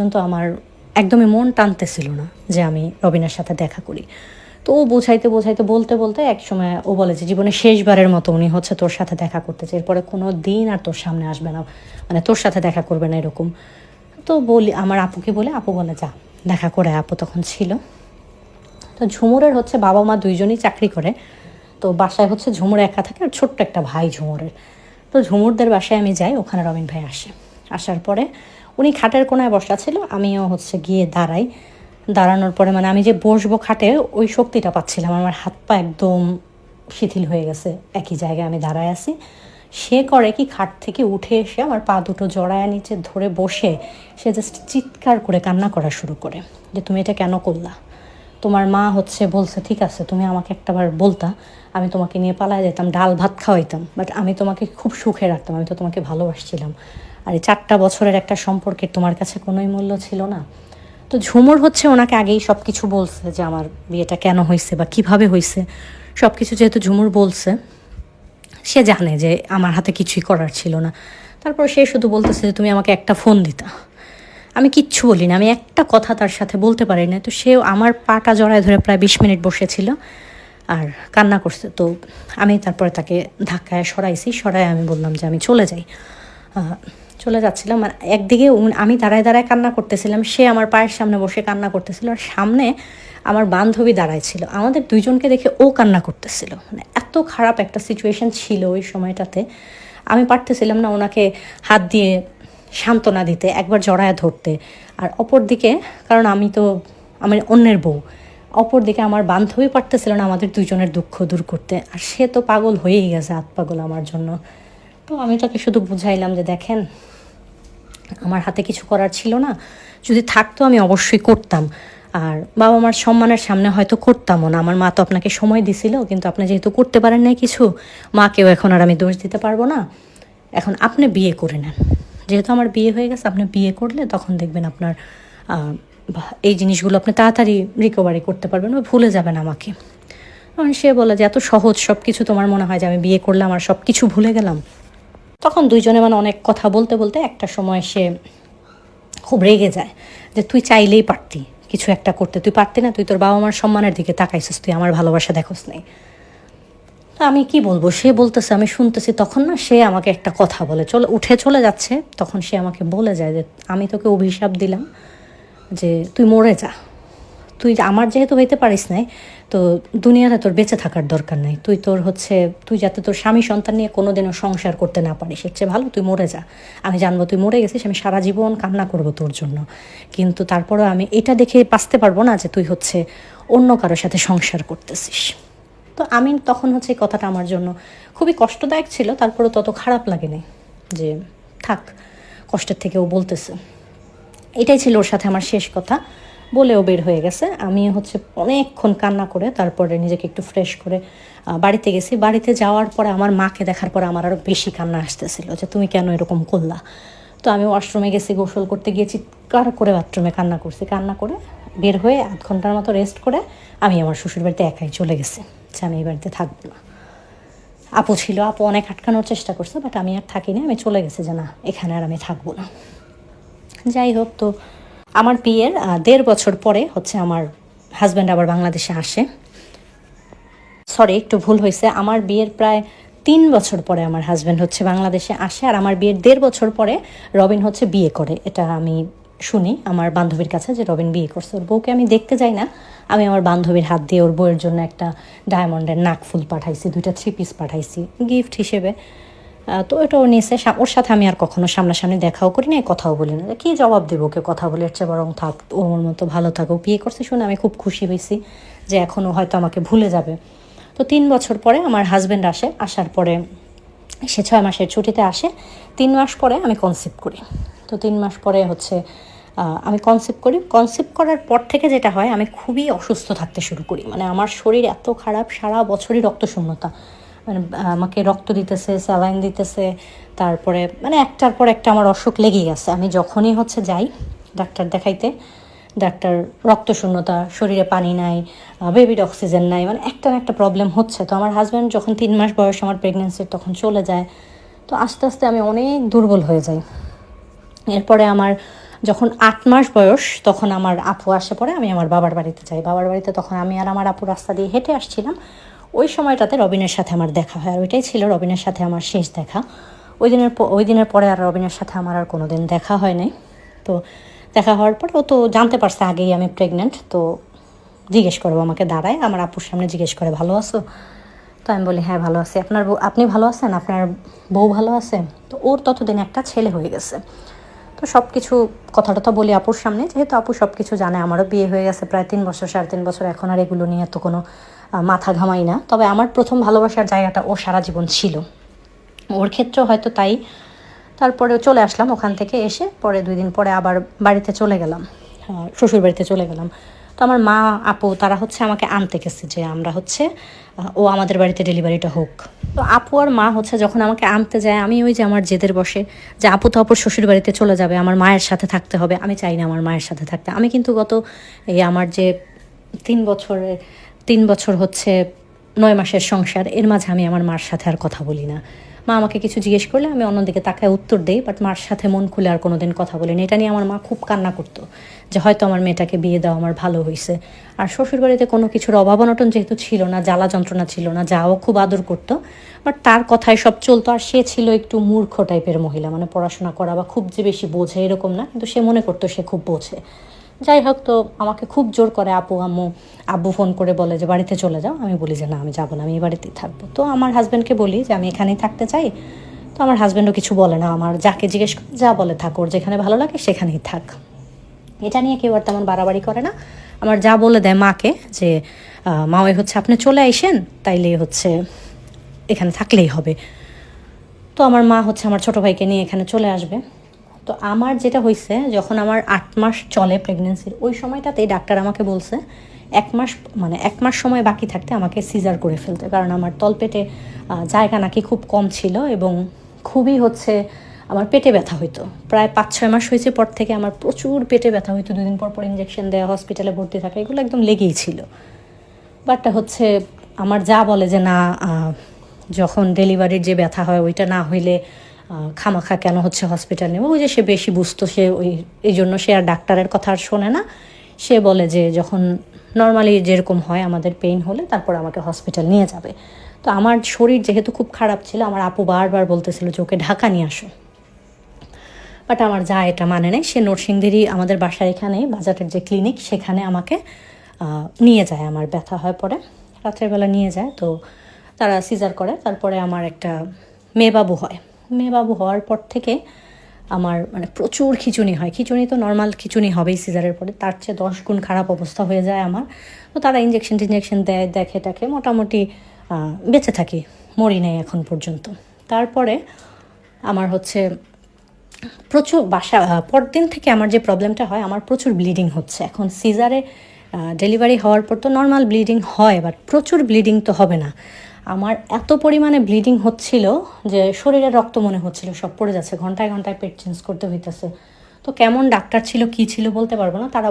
পর্যন্ত আমার একদমই মন টানতেছিল না যে আমি রবিনের সাথে দেখা করি। তো ও বোঝাইতে বোঝাইতে বলতে বলতে এক সময় ও বলে যে জীবনে শেষবারের মতো উনি হচ্ছে তোর সাথে দেখা করতে চাই, এরপরে কোনো দিন আর তোর সামনে আসবে না, মানে তোর সাথে দেখা করবে না এরকম। তো বলি আমার আপুকে বলে, আপু বলে যা দেখা করে। আপু তখন ছিল। তো ঝুমুরের হচ্ছে বাবা মা দুইজনই চাকরি করে, তো বাসায় হচ্ছে ঝুমুর একা থাকে আর ছোট্ট একটা ভাই ঝুমুরের। তো ঝুমুরদের বাসায় আমি যাই, ওখানে রবিন ভাই আসে। আসার পরে উনি খাটের কোনায় বসা ছিল, আমিও হচ্ছে গিয়ে দাঁড়াই। দাঁড়ানোর পরে মানে আমি যে বসবো খাটে ওই শক্তিটা পাচ্ছিলাম, আমার হাত পা একদম শিথিল হয়ে গেছে, একই জায়গায় আমি দাঁড়ায় আছি। সে করে কি, খাট থেকে উঠে এসে আমার পা দুটো জড়ায় নিচে ধরে বসে সে জাস্ট চিৎকার করে কান্না করা শুরু করে যে তুমি এটা কেন করলা, তোমার মা হচ্ছে বলছে ঠিক আছে তুমি আমাকে একটাবার বলতা, আমি তোমাকে নিয়ে পালায় যেতাম, ডাল ভাত খাওয়াইতাম, বাট আমি তোমাকে খুব সুখে রাখতাম, আমি তো তোমাকে ভালোবাসছিলাম। আর এই 4টা বছরের একটা সম্পর্কের তোমার কাছে কোনোই মূল্য ছিল না। তো ঝুমুর হচ্ছে ওনাকে আগেই সব কিছু বলছে যে আমার বিয়েটা কেন হয়েছে বা কিভাবে হয়েছে, সব কিছু যেহেতু ঝুমুর বলছে, সে জানে যে আমার হাতে কিছুই করার ছিল না। তারপর সে শুধু বলতেছে যে তুমি আমাকে একটা ফোন দিতা। আমি কিচ্ছু বলি না, আমি একটা কথা তার সাথে বলতে পারি না। তো সেও আমার পাটা জড়ায় ধরে প্রায় 20 মিনিট বসেছিল আর কান্না করছে। তো আমি তারপরে তাকে ধাক্কায় সরাইছি, সরাই আমি বললাম যে আমি চলে যাই। চলে যাচ্ছিলাম, আর একদিকে আমি দাঁড়ায় দাঁড়ায় কান্না করতেছিলাম, সে আমার পায়ের সামনে বসে কান্না করতেছিল, আর সামনে আমার বান্ধবী দাঁড়ায় ছিল, আমাদের দুইজনকে দেখে ও কান্না করতেছিল। মানে এত খারাপ একটা সিচুয়েশন ছিল ওই সময়টাতে, আমি পারতেছিলাম না ওনাকে হাত দিয়ে সান্ত্বনা দিতে, একবার জড়ায় ধরতে। আর অপর দিকে, কারণ আমি তো আমার অন্যের বউ, অপর দিকে আমার বান্ধবী পারতেছিল না আমাদের দুজনের দুঃখ দূর করতে, আর সে তো পাগল হয়েই গেছে, হাত পাগল আমার জন্য। তো আমি তাকে শুধু বুঝাইলাম যে দেখেন আমার হাতে কিছু করার ছিল না, যদি থাকতো আমি অবশ্যই করতাম, আর বাবা মার সম্মানের সামনে হয়তো করতামও না। আমার মা তো আপনাকে সময় দিছিল, কিন্তু আপনি যেহেতু করতে পারেন নাই কিছু, মাকেও এখন আর আমি দোষ দিতে পারবো না। এখন আপনি বিয়ে করে নেন, যেহেতু আমার বিয়ে হয়ে গেছে, আপনি বিয়ে করলে তখন দেখবেন আপনার এই জিনিসগুলো আপনি তাড়াতাড়ি রিকভারি করতে পারবেন বা ভুলে যাবেন আমাকে। তখন সে বলে যে এত সহজ সব কিছু তোমার মনে হয় যে আমি বিয়ে করলে আমার সব কিছু ভুলে গেলাম। তখন দুইজনে মানে অনেক কথা বলতে বলতে একটা সময় সে খুব রেগে যায় যে তুই চাইলেই পারতি কিছু একটা করতে, তুই পারতি না, তুই তোর বাবা মার সম্মানের দিকে তাকাইছিস, তুই আমার ভালোবাসা দেখোস নাই। তা আমি কি বলবো, সে বলতেছে আমি শুনতেছি, তখন না সে আমাকে একটা কথা বলে উঠে চলে যাচ্ছে। তখন সে আমাকে বলে যায় যে আমি তোকে অভিশাপ দিলাম যে তুই মরে যা, তুই আমার যেহেতু হইতে পারিস নাই, তো দুনিয়াতে তোর বেঁচে থাকার দরকার নাই, তুই তোর হচ্ছে তুই যাতে তোর স্বামী সন্তান নিয়ে কোনো দিনও সংসার করতে না পারিস, এর চেয়ে ভালো তুই মরে যা। আমি জানবো তুই মরে গেছিস, আমি সারা জীবন কান্না করবো তোর জন্য, কিন্তু তারপরেও আমি এটা দেখে বাঁচতে পারবো না যে তুই হচ্ছে অন্য কারোর সাথে সংসার করতেছিস। তো আমি তখন হচ্ছে এই কথাটা আমার জন্য খুবই কষ্টদায়ক ছিল, তারপরে তত খারাপ লাগেনি যে থাক, কষ্টের থেকে ও বলতেছে। এটাই ছিল ওর সাথে আমার শেষ কথা, বলেও বের হয়ে গেছে। আমি হচ্ছে অনেকক্ষণ কান্না করে তারপরে নিজেকে একটু ফ্রেশ করে বাড়িতে গেছি। বাড়িতে যাওয়ার পরে আমার মাকে দেখার পরে আমার আরও বেশি কান্না আসতেছিল যে তুমি কেন এরকম করলা। তো আমি ওয়াশরুমে গেছি, গোসল করতে গিয়ে চিৎকার করে বাথরুমে কান্না করছি। কান্না করে বের হয়ে 8 ঘন্টার মতো রেস্ট করে আমি আমার শ্বশুর বাড়িতে একাই চলে গেছি যে আমি এই বাড়িতে থাকবো না। আপু ছিল, আপু অনেক আটকানোর চেষ্টা করছে, বাট আমি আর থাকিনি, আমি চলে গেছি যে না এখানে আর আমি থাকবো না। যাই হোক, তো আমার বিয়ের 1.5 বছর পরে হচ্ছে আমার হাজব্যান্ড আবার বাংলাদেশে আসে। সরি, একটু ভুল হয়েছে, আমার বিয়ের প্রায় 3 বছর পরে আমার হাজব্যান্ড হচ্ছে বাংলাদেশে আসে, আর আমার বিয়ের 1.5 বছর পরে রবিন হচ্ছে বিয়ে করে। এটা আমি শুনি আমার বান্ধবীর কাছে যে রবিন বিয়ে করছে। ওর বউকে আমি দেখতে যাই না, আমি আমার বান্ধবীর হাত দিয়ে ওর বউয়ের জন্য একটা ডায়মন্ডের নাকফুল পাঠাইছি, 2টা 3 পিস পাঠাইছি গিফট হিসেবে। তো এটাও নিয়েছে। ওর সাথে আমি আর কখনো সামনাসামনি দেখাও করি না, কথাও বলি না, কী জবাব দেবো ওকে, কথা বলে এর চেয়ে বরং থাক, ওর মতো ভালো থাকো। বিয়ে করছে শুনে আমি খুব খুশি হয়েছি যে এখনও হয়তো আমাকে ভুলে যাবে। তো 3 বছর পরে আমার হাজব্যান্ড আসে, আসার পরে সে 6 মাসের ছুটিতে আসে। 3 মাস পরে আমি কনসিভ করি। তো 3 মাস পরে হচ্ছে আমি কনসিভ করি। কনসিভ করার পর থেকে যেটা হয়, আমি খুবই অসুস্থ থাকতে শুরু করি। মানে আমার শরীর এত খারাপ, সারা বছরই রক্তশূন্যতা, মানে আমাকে রক্ত দিতেছে, স্যালাইন দিতেছে, তারপরে মানে একটার পর একটা আমার অসুখ লেগেই গেছে। আমি যখনই হচ্ছে যাই ডাক্তার দেখাইতে, ডাক্তার রক্তশূন্যতা, শরীরে পানি নাই, বেবির অক্সিজেন নাই, মানে একটা না একটা প্রবলেম হচ্ছে। তো আমার হাজব্যান্ড যখন 3 মাস বয়স আমার প্রেগনেন্সির, তখন চলে যায়। তো আস্তে আস্তে আমি অনেক দুর্বল হয়ে যাই। এরপরে আমার যখন 8 মাস বয়স তখন আমার আপু আসে পরে আমি আমার বাবার বাড়িতে যাই। বাবার বাড়িতে তখন আমি আর আমার আপু রাস্তা দিয়ে হেঁটে আসছিলাম। ওই সময়টাতে রবিনের সাথে আমার দেখা হয়, আর ওইটাই ছিল রবিনের সাথে আমার শেষ দেখা। ওই দিনের পরে আর রবিনের সাথে আমার আর কোনো দিন দেখা হয় নাই। তো দেখা হওয়ার পর ও তো জানতে পারছে আগেই আমি প্রেগনেন্ট, তো জিজ্ঞেস করবো আমাকে দাঁড়ায়, আমার আপুর সামনে জিজ্ঞেস করে ভালো আছো? তো আমি বলি হ্যাঁ ভালো আছি। আপনি ভালো আছেন? আপনার বউ ভালো আছে? তো ওর ততদিন একটা ছেলে হয়ে গেছে। তো সব কিছু কথা টথা বলি আপুর সামনে, যেহেতু আপু সব কিছু জানে। আমারও বিয়ে হয়ে গেছে প্রায় 3 বছর 3.5 বছর, এখন আর এগুলো নিয়ে তো কোনো মাথা ঘামাই না। তবে আমার প্রথম ভালোবাসার জায়গাটা ও সারা জীবন ছিল, ওর ক্ষেত্রেও হয়তো তাই। তারপরে চলে আসলাম ওখান থেকে, এসে পরে 2 দিন পরে আবার বাড়িতে চলে গেলাম, শ্বশুর বাড়িতে চলে গেলাম। তো আমার মা আপু তারা হচ্ছে আমাকে আনতে গেছে যে আমরা হচ্ছে ও আমাদের বাড়িতে ডেলিভারিটা হোক। তো আপু আর মা হচ্ছে যখন আমাকে আনতে যায়, আমি ওই যে আমার জেদের বসে যে আপু তো আপুর শ্বশুর বাড়িতে চলে যাবে, আমার মায়ের সাথে থাকতে হবে। আমি চাই না আমার মায়ের সাথে থাকতে। আমি কিন্তু গত এই আমার যে 3 বছর হচ্ছে 9 মাসের সংসার, এর মাঝে আমি আমার মার সাথে আর কথা বলি না। মা আমাকে কিছু জিজ্ঞেস করলে আমি অন্যদিকে তাকায় উত্তর দিই, বাট মার সাথে মন খুলে আর কোনো দিন কথা বলিনি। এটা নিয়ে আমার মা খুব কান্না করতো যে হয়তো আমার মেয়েটাকে বিয়ে দেওয়া আমার ভালো হয়েছে। আর শ্বশুরবাড়িতে কোনো কিছুর অভাব অনটন যেহেতু ছিল না, জ্বালা যন্ত্রণা ছিল না, যাও খুব আদর করতো, বাট তার কথায় সব চলতো। আর সে ছিল একটু মূর্খ টাইপের মহিলা, মানে পড়াশোনা করা বা খুব যে বেশি বোঝে এরকম না, কিন্তু সে মনে করতো সে খুব বোঝে। যাই হোক, তো আমাকে খুব জোর করে আব্বু ফোন করে বলে যে বাড়িতে চলে যাও। আমি বলি যে না, আমি যাবো না, আমি এই বাড়িতেই থাকবো। তো আমার হাজব্যান্ডকে বলি যে আমি এখানেই থাকতে চাই। তো আমার হাজব্যান্ডও কিছু বলে না, আমার যাকে জিজ্ঞেস করে যা বলে থাক, ওর যেখানে ভালো লাগে সেখানেই থাক। এটা নিয়ে কেউ আর তেমন বাড়াবাড়ি করে না। আমার যা বলে দেয় মাকে যে মা ওই হচ্ছে আপনি চলে আইসেন, তাইলে হচ্ছে এখানে থাকলেই হবে। তো আমার মা হচ্ছে আমার ছোটো ভাইকে নিয়ে এখানে চলে আসবে। তো আমার যেটা হয়েছে, যখন আমার 8 মাস চলে প্রেগনেন্সির, ওই সময়টাতেই ডাক্তার আমাকে বলছে 1 মাস সময় বাকি থাকতে আমাকে সিজার করে ফেলতে, কারণ আমার তলপেটে জায়গা নাকি খুব কম ছিল এবং খুবই হচ্ছে আমার পেটে ব্যথা হইতো। প্রায় 5-6 মাস হয়েছে পর থেকে আমার প্রচুর পেটে ব্যথা হইতো, 2 দিন পর পর ইঞ্জেকশন দেওয়া, হসপিটালে ভর্তি থাকা, এগুলো একদম লেগেই ছিল। বাট হচ্ছে আমার যা বলে যে না, যখন ডেলিভারির যে ব্যথা হয় ওইটা না হইলে খামাখা কেন হচ্ছে হসপিটাল নেব, ওই যে সে বেশি বুঝতো, সে এই জন্য সে আর ডাক্তারের কথা আর শোনে না। সে বলে যে যখন নর্মালি যেরকম হয় আমাদের পেইন হলে তারপর আমাকে হসপিটাল নিয়ে যাবে। তো আমার শরীর যেহেতু খুব খারাপ ছিল, আমার আপু বারবার বলতেছিল যে ওকে ঢাকা নিয়ে আসো, বাট আমার যা এটা মানে নেই। সে নরসিংদীরই আমাদের বাসার এখানে বাজারের যে ক্লিনিক, সেখানে আমাকে নিয়ে যায়। আমার ব্যথা হয় পরে রাত্রের বেলা নিয়ে যায়, তো তারা সিজার করে। তারপরে আমার একটা মেয়েবাবু হয়। মেয়েবাবু হওয়ার পর থেকে আমার মানে প্রচুর খিঁচুনি হয়। খিঁচুনি তো নর্মাল খিঁচুনি হবেই সিজারের পরে, তার চেয়ে 10 গুণ খারাপ অবস্থা হয়ে যায় আমার। তো তারা ইঞ্জেকশন দেয়, দেখে টাকে, মোটামুটি বেঁচে থাকি, মরি নাই এখন পর্যন্ত। তারপরে আমার হচ্ছে প্রচুর পরদিন থেকে আমার যে প্রবলেমটা হয়, আমার প্রচুর ব্লিডিং হচ্ছে। এখন সিজারে ডেলিভারি হওয়ার পর তো নর্মাল ব্লিডিং হয়, বাট প্রচুর ব্লিডিং তো হবে না। আমার এত পরিমাণে ব্লিডিং হচ্ছিল যে শরীরের রক্ত মনে হচ্ছিল সব পড়ে যাচ্ছে, ঘন্টায় ঘন্টায় পেট চেঞ্জ করতে হইতেছে। তো কেমন ডাক্তার ছিল, কী ছিল বলতে পারবো না। তারা